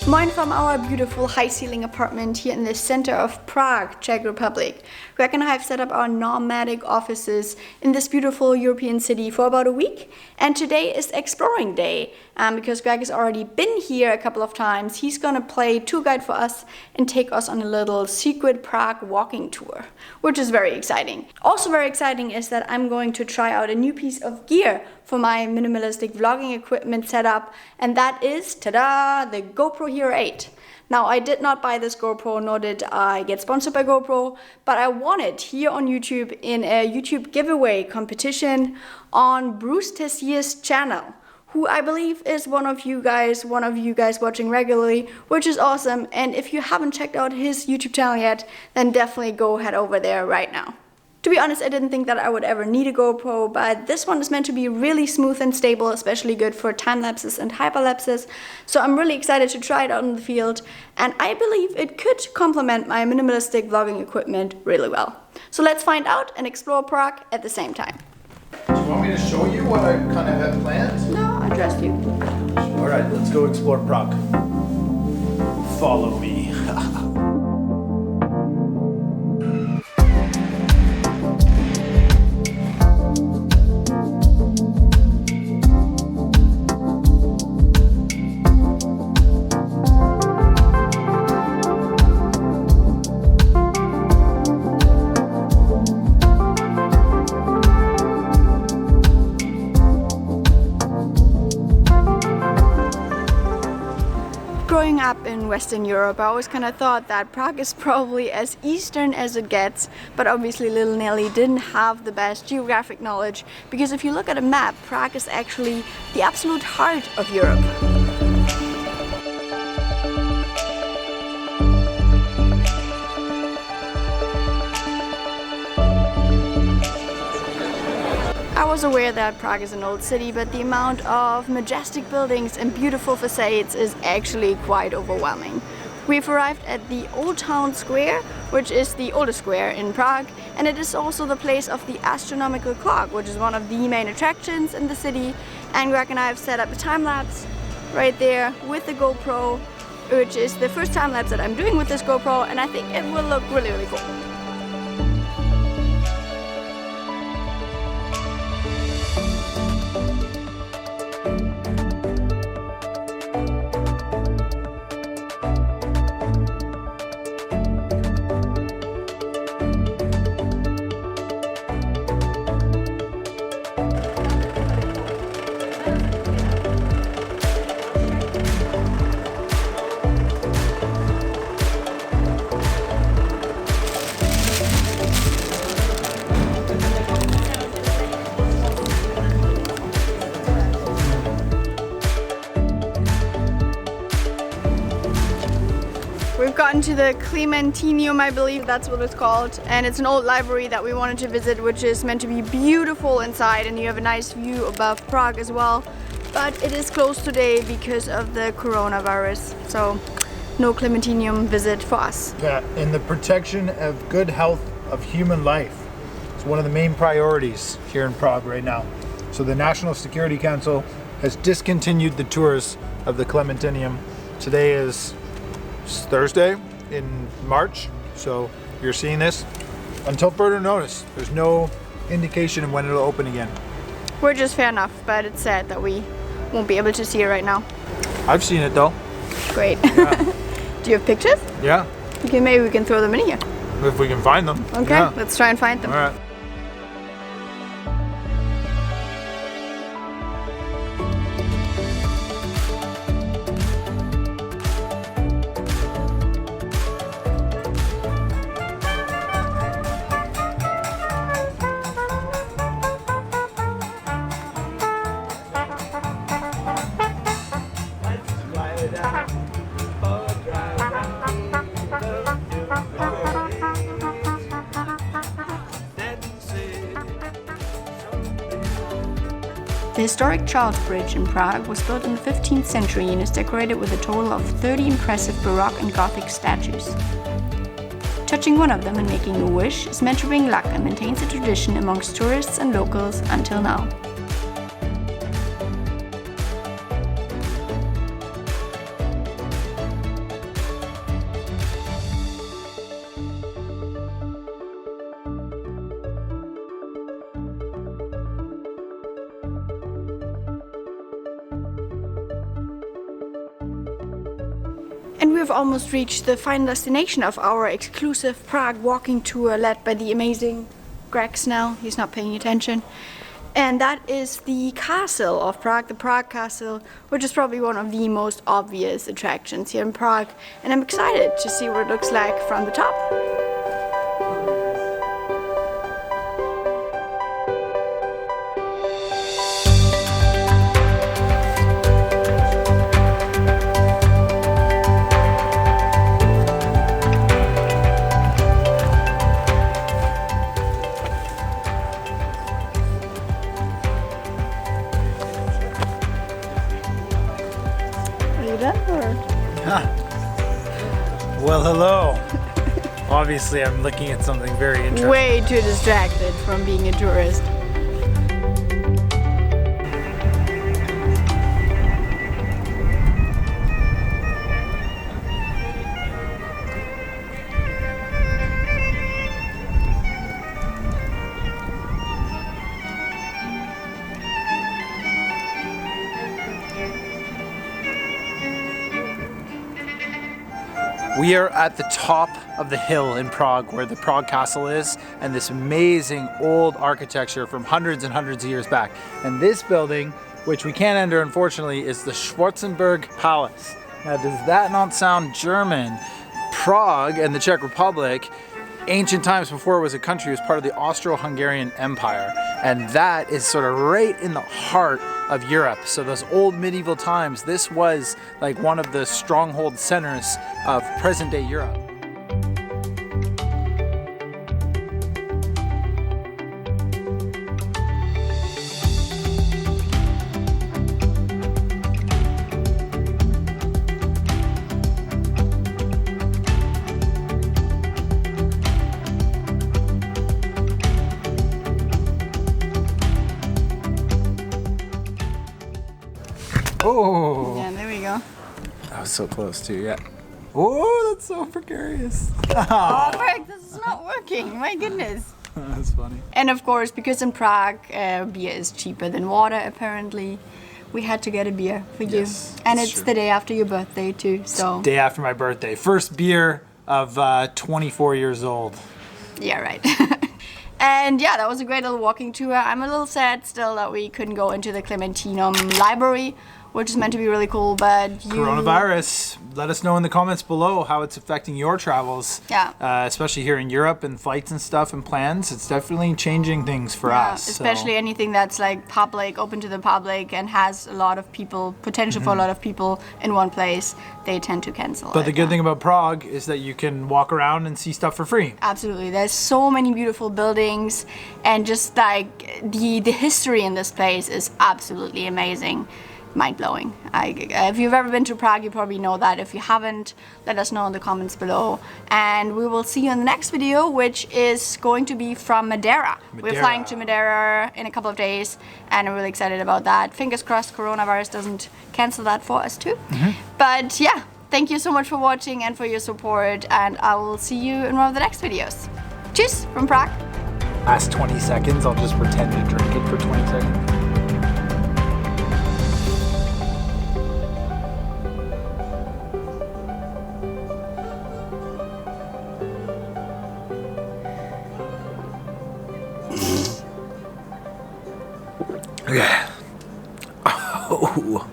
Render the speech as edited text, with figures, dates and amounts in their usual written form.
Mine from our beautiful high-ceiling apartment here in the center of Prague, Czech Republic. Greg and I have set up our nomadic offices in this beautiful European city for about a week. And today is exploring day. Because Greg has already been here a couple of times, he's gonna play tour guide for us and take us on a little secret Prague walking tour, which is very exciting. Also very exciting is that I'm going to try out a new piece of gear for my minimalistic vlogging equipment setup, and that is, ta-da, the GoPro Hero 8. Now, I did not buy this GoPro, nor did I get sponsored by GoPro, but I won it here on YouTube in a YouTube giveaway competition on Bruce Tessier's channel, who I believe is one of you guys watching regularly, which is awesome. And if you haven't checked out his YouTube channel yet, then definitely go head over there right now. To be honest, I didn't think that I would ever need a GoPro, but this one is meant to be really smooth and stable, especially good for time-lapses and hyperlapses. So I'm really excited to try it out in the field, and I believe it could complement my minimalistic vlogging equipment really well. So let's find out and explore Prague at the same time. Do you want me to show you what I kind of have planned? No, I trust you. All right, let's go explore Prague. Follow me. Growing up in Western Europe, I always kind of thought that Prague is probably as eastern as it gets, but obviously little Nelly didn't have the best geographic knowledge, because if you look at a map, Prague is actually the absolute heart of Europe. I was aware that Prague is an old city, but the amount of majestic buildings and beautiful facades is actually quite overwhelming. We've arrived at the Old Town Square, which is the oldest square in Prague, and it is also the place of the astronomical clock, which is one of the main attractions in the city. And Greg and I have set up a time-lapse right there with the GoPro, which is the first time-lapse that I'm doing with this GoPro, and I think it will look really, really cool. We've gotten to the Klementinum, I believe that's what it's called, and it's an old library that we wanted to visit, which is meant to be beautiful inside, and you have a nice view above Prague as well. But it is closed today because of the coronavirus, so no Klementinum visit for us. Yeah, and the protection of good health of human life is one of the main priorities here in Prague right now. So the National Security Council has discontinued the tours of the Klementinum. Today is Thursday in March, so you're seeing this until further notice. There's no indication of when it'll open again. Which is fair enough, but it's sad that we won't be able to see it right now. I've seen it though. Great. Yeah. Do you have pictures? Yeah. Okay, maybe we can throw them in here. If we can find them. Okay, yeah. Let's try and find them. All right. The historic Charles Bridge in Prague was built in the 15th century and is decorated with a total of 30 impressive Baroque and Gothic statues. Touching one of them and making a wish is meant to bring luck and maintains a tradition amongst tourists and locals until now. And we've almost reached the final destination of our exclusive Prague walking tour led by the amazing Greg Snell. He's not paying attention. And that is the castle of Prague, the Prague Castle, which is probably one of the most obvious attractions here in Prague. And I'm excited to see what it looks like from the top. Well, hello. Obviously, I'm looking at something very interesting. Way too distracted from being a tourist. We are at the top of the hill in Prague where the Prague Castle is, and this amazing old architecture from hundreds and hundreds of years back. And this building, which we can't enter unfortunately, is the Schwarzenberg Palace. Now, does that not sound German? Prague and the Czech Republic, ancient times before it was a country, was part of the Austro-Hungarian Empire. And that is sort of right in the heart of Europe. So those old medieval times, this was like one of the stronghold centers of present day Europe. Oh! Yeah, there we go. That was so close too, yeah. Oh, that's so precarious. Oh, Greg, this is not working. My goodness. That's funny. And of course, because in Prague, beer is cheaper than water, apparently, we had to get a beer for you. Yes, And that's it's true. the day after your birthday too, so. Day after my birthday. First beer of 24 years old. Yeah, right. And yeah, that was a great little walking tour. I'm a little sad still that we couldn't go into the Klementinum library, which is meant to be really cool, but Coronavirus. Let us know in the comments below how it's affecting your travels. Yeah. Especially here in Europe and flights and stuff and plans. It's definitely changing things for us. Especially so. anything that's like public, open to the public, and has a lot of people, potential for a lot of people in one place, they tend to cancel. But the good thing about Prague is that you can walk around and see stuff for free. Absolutely. There's so many beautiful buildings, and just like the history in this place is absolutely amazing. Mind-blowing. If you've ever been to Prague, you probably know that. If you haven't, let us know in the comments below. And we will see you in the next video, which is going to be from Madeira. We're flying to Madeira in a couple of days, and I'm really excited about that. Fingers crossed coronavirus doesn't cancel that for us too. But yeah, thank you so much for watching and for your support, and I will see you in one of the next videos. Cheers from Prague. Last 20 seconds, I'll just pretend to drink it for 20 seconds. Okay. Oh.